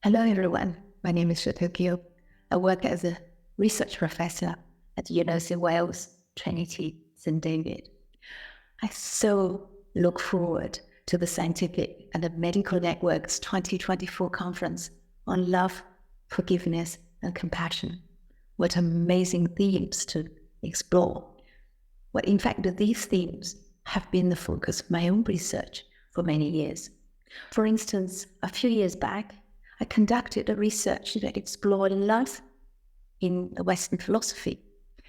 Hello, everyone. My name is Scherto Gill. I work as a research professor at the University of Wales, Trinity, St. David. I so look forward to the Scientific and the Medical Network's 2024 conference on love, forgiveness, and compassion. What amazing themes to explore. Well, in fact, these themes have been the focus of my own research for many years. For instance, a few years back, I conducted a research that explored love in Western philosophy.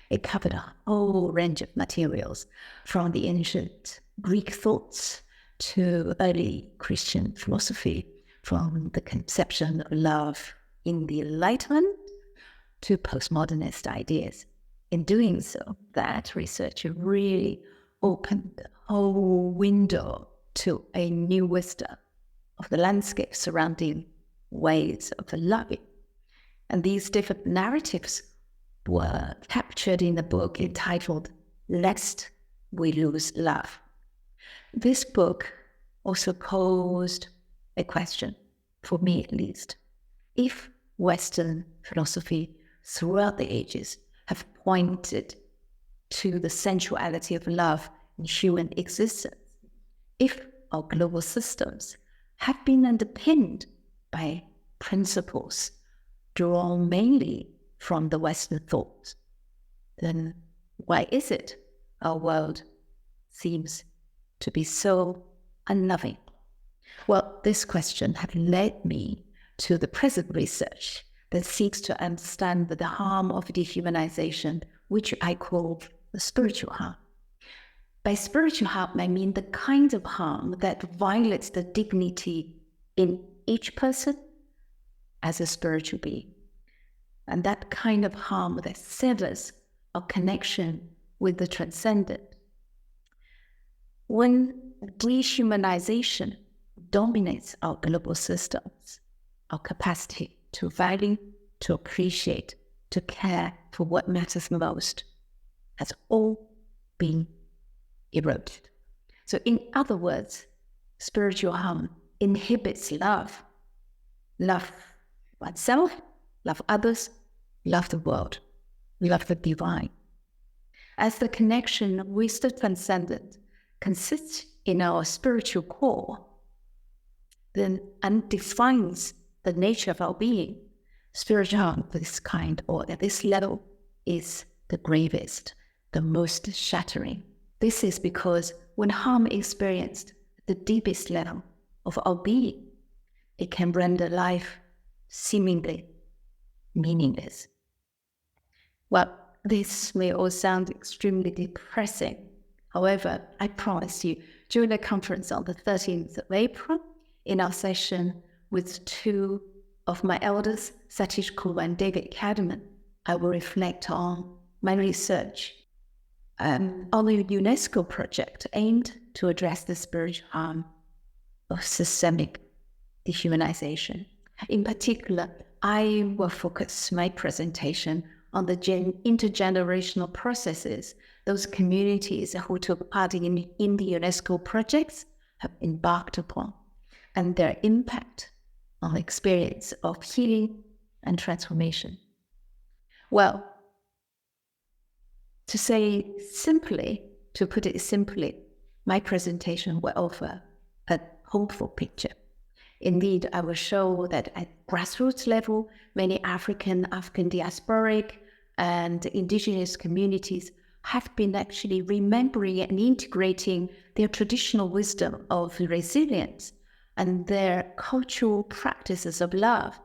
It covered a whole range of materials, from the ancient Greek thoughts to early Christian philosophy, from the conception of love in the Enlightenment to postmodernist ideas. In doing so, that research really opened the whole window to a new vista of the landscape surrounding ways of loving. And these different narratives were captured in the book entitled Lest We Lose Love. This book also posed a question, for me at least. If Western philosophy throughout the ages have pointed to the sensuality of love in human existence, if our global systems have been underpinned by principles drawn mainly from the Western thought, then why is it our world seems to be so unloving? Well, this question has led me to the present research that seeks to understand the harm of dehumanization, which I call the spiritual harm. By spiritual harm, I mean the kind of harm that violates the dignity in each person as a spiritual being. And that kind of harm that severs our connection with the transcendent. When dehumanization dominates our global systems, our capacity to value, to appreciate, to care for what matters most has all been eroded. So in other words, spiritual harm inhibits love. Love oneself, love others, love the world, love the divine. As the connection with the transcendent consists in our spiritual core, then and defines the nature of our being, spiritual harm of this kind or at this level is the gravest, the most shattering. This is because when harm is experienced at the deepest level of our being, it can render life seemingly meaningless. Well, this may all sound extremely depressing. However, I promise you, during the conference on the 13th of April, in our session with two of my elders, Satish Kumar and David Cadman, I will reflect on my research on a UNESCO project aimed to address the spiritual harm of systemic dehumanization. In particular, I will focus my presentation on the intergenerational processes those communities who took part in the UNESCO projects have embarked upon, and their impact on the experience of healing and transformation. Well, to put it simply, my presentation will offer a hopeful picture. Indeed, I will show that at grassroots level, many African diasporic, and indigenous communities have been actually remembering and integrating their traditional wisdom of resilience and their cultural practices of love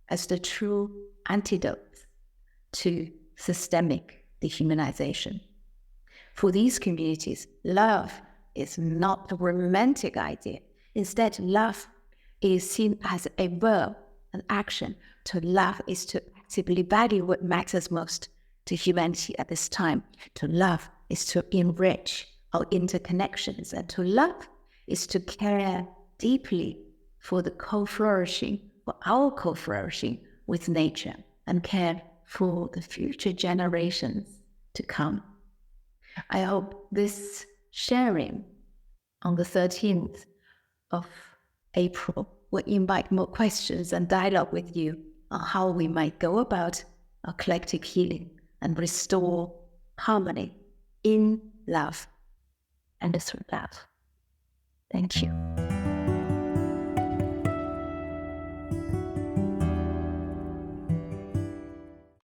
as the true antidote to systemic dehumanization. For these communities, love is not a romantic idea. Instead, love is seen as a verb, an action. To love is to actively value what matters most to humanity at this time. To love is to enrich our interconnections, and to love is to care deeply for the co-flourishing, for our co-flourishing with nature, and care for the future generations to come. I hope this sharing on the 13th of April will invite more questions and dialogue with you on how we might go about our collective healing and restore harmony in love and through love. Thank you.